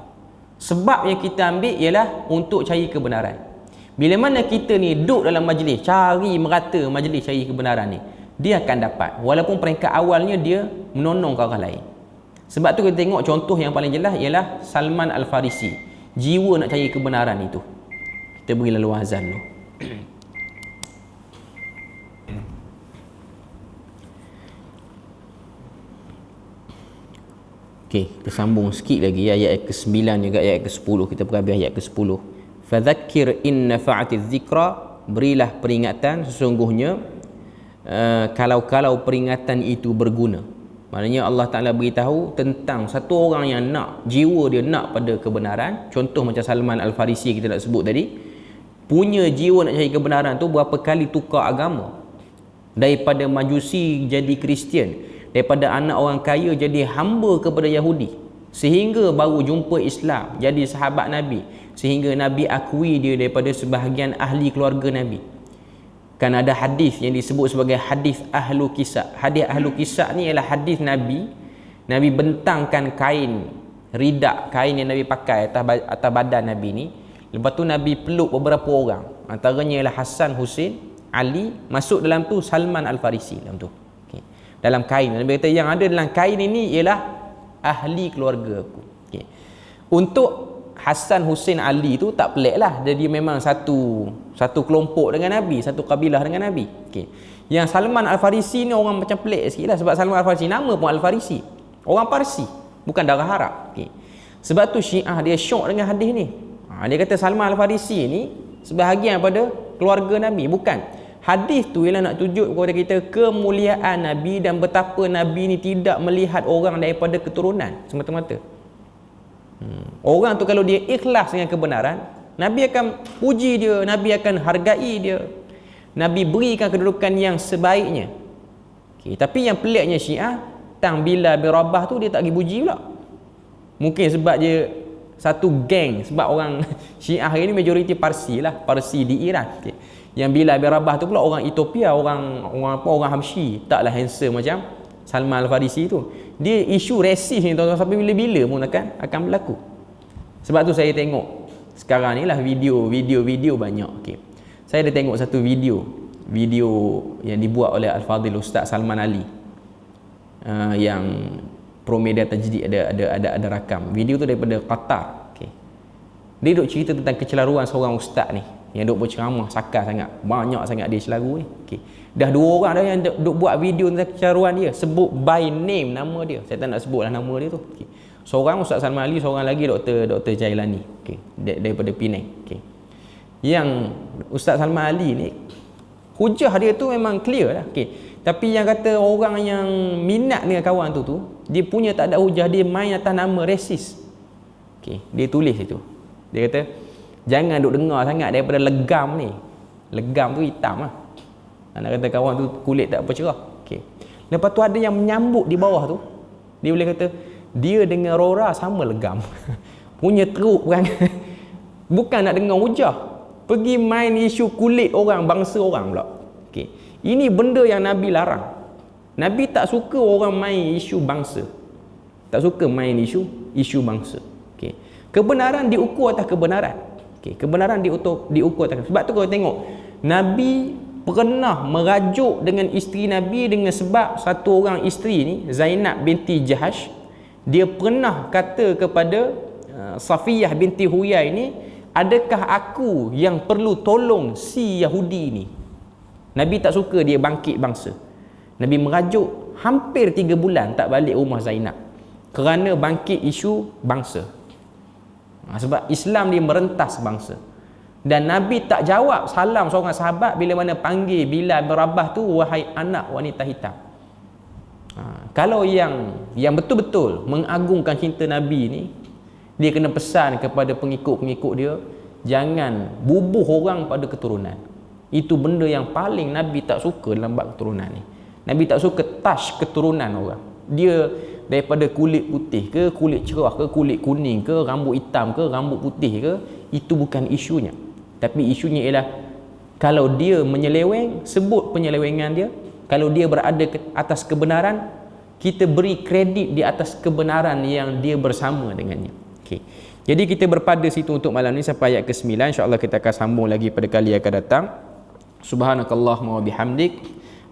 Sebab yang kita ambil ialah untuk cari kebenaran. Bila mana kita ni duduk dalam majlis, cari merata majlis cari kebenaran ni, dia akan dapat. Walaupun peringkat awalnya dia menonong ke arah lain. Sebab tu kita tengok contoh yang paling jelas ialah Salman Al-Farisi. Jiwa nak cari kebenaran itu. Kita beri lalu azan dulu. Okey, kita sambung sikit lagi ayat ke-9 juga ayat ke-10. Kita pergi ayat ke-10. Fadzakir in nafa'atiz zikra, berilah peringatan sesungguhnya kalau peringatan itu berguna. Maknanya Allah Ta'ala beritahu tentang satu orang yang nak, jiwa dia nak pada kebenaran. Contoh macam Salman Al-Farisi kita nak sebut tadi, punya jiwa nak cari kebenaran tu berapa kali tukar agama. Daripada Majusi jadi Kristian, daripada anak orang kaya jadi hamba kepada Yahudi, sehingga baru jumpa Islam, jadi sahabat Nabi, sehingga Nabi akui dia daripada sebahagian ahli keluarga Nabi. Kan ada hadis yang disebut sebagai hadis ahlu kisah. Hadis ahlu kisah ni ialah hadis Nabi bentangkan kain ridak, kain yang Nabi pakai atas badan Nabi ni. Lepas tu Nabi peluk beberapa orang, antaranya ialah Hasan, Husain, Ali. Masuk dalam tu Salman Al-Farisi dalam tu. Dalam kain, Nabi kata yang ada dalam kain ini ialah ahli keluarga aku. Okay. Untuk Hasan, Husain, Ali tu tak pelik lah. Dia memang satu kelompok dengan Nabi, satu kabilah dengan Nabi. Okay. Yang Salman Al-Farisi ni orang macam pelik sikit lah. Sebab Salman Al-Farisi, nama pun Al-Farisi, orang Parsi, bukan darah Arab. Okay. Sebab tu Syiah dia syok dengan hadis ni. Dia kata Salman Al-Farisi ni sebahagian daripada keluarga Nabi. Bukan. Hadis tu ialah nak tunjuk kepada kita kemuliaan Nabi dan betapa Nabi ni tidak melihat orang daripada keturunan semata-mata. Orang tu kalau dia ikhlas dengan kebenaran, Nabi akan puji dia, Nabi akan hargai dia, Nabi berikan kedudukan yang sebaiknya. Tapi yang peliknya Syiah, tang Bilal bin Rabah tu dia tak pergi puji pula. Mungkin sebab dia satu geng, sebab orang Syiah hari ni majoriti Parsi lah, Parsi di Iran. Yang Bilal bin Rabah tu pula orang Ethiopia, orang Habsyi, taklah handsome macam Salman Al-Farisi tu. Dia isu resis ni tuan-tuan, sampai bila-bila pun akan berlaku. Sebab tu saya tengok sekarang ni lah video banyak. Saya ada tengok satu video yang dibuat oleh Al-Fadhil Ustaz Salman Ali, yang Pro Media Tajdid ada rakam video tu daripada Qatar. Dia duk cerita tentang kecelaruan seorang ustaz ni yang duk berceramah sakar sangat, banyak sangat dia celaru ni. Dah 2 orang dah yang duk buat video tentang kecelaruan dia, sebut by name nama dia. Saya tak nak sebutlah nama dia tu. Seorang Ustaz Salman Ali, seorang lagi Dr. Jailani, daripada Penang. Yang Ustaz Salman Ali ni hujah dia tu memang clear lah. Tapi yang kata orang yang minat dengan kawan tu dia punya tak ada hujah, dia main atas nama resis. Dia tulis itu. Dia kata jangan duk dengar sangat daripada legam ni. Legam tu hitam lah. Nak kata kawan tu kulit tak apa cerah. Lepas tu ada yang menyambut di bawah tu. Dia boleh kata dia dengan Rora sama legam. Punya teruk kan. Bukan nak dengar hujah, pergi main isu kulit orang, bangsa orang pula. Ini benda yang Nabi larang. Nabi tak suka orang main isu bangsa. Tak suka main isu bangsa. Kebenaran diukur atas kebenaran. Kebenaran diukur atas. Sebab tu kalau tengok Nabi pernah merajuk dengan isteri Nabi dengan sebab satu orang isteri ni, Zainab binti Jahash, dia pernah kata kepada Safiyah binti Huyai ni, adakah aku yang perlu tolong si Yahudi ni? Nabi tak suka dia bangkit bangsa. Nabi merajuk hampir 3 bulan tak balik rumah Zainab kerana bangkit isu bangsa. Sebab Islam dia merentas bangsa. Dan Nabi tak jawab salam seorang sahabat bila mana panggil Bilal bin Rabah tu wahai anak wanita hitam. Kalau yang betul-betul mengagungkan cinta Nabi ni, dia kena pesan kepada pengikut-pengikut dia, jangan bubuh orang pada keturunan. Itu benda yang paling Nabi tak suka dalam bab keturunan ni. Nabi tak suka touch keturunan orang. Dia daripada kulit putih ke, kulit cerah ke, kulit kuning ke, rambut hitam ke, rambut putih ke, itu bukan isunya. Tapi isunya ialah kalau dia menyeleweng, sebut penyelewengan dia. Kalau dia berada atas kebenaran, kita beri kredit di atas kebenaran yang dia bersama dengannya. Jadi kita berpada situ untuk malam ni sampai ayat ke-9. InsyaAllah kita akan sambung lagi pada kali akan datang. Subhanakallahumma wa bihamdik,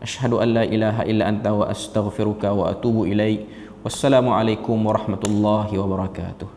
asyhadu an la ilaha illa anta wa astaghfiruka wa atubu ilaik. Wassalamualaikum warahmatullahi wabarakatuh.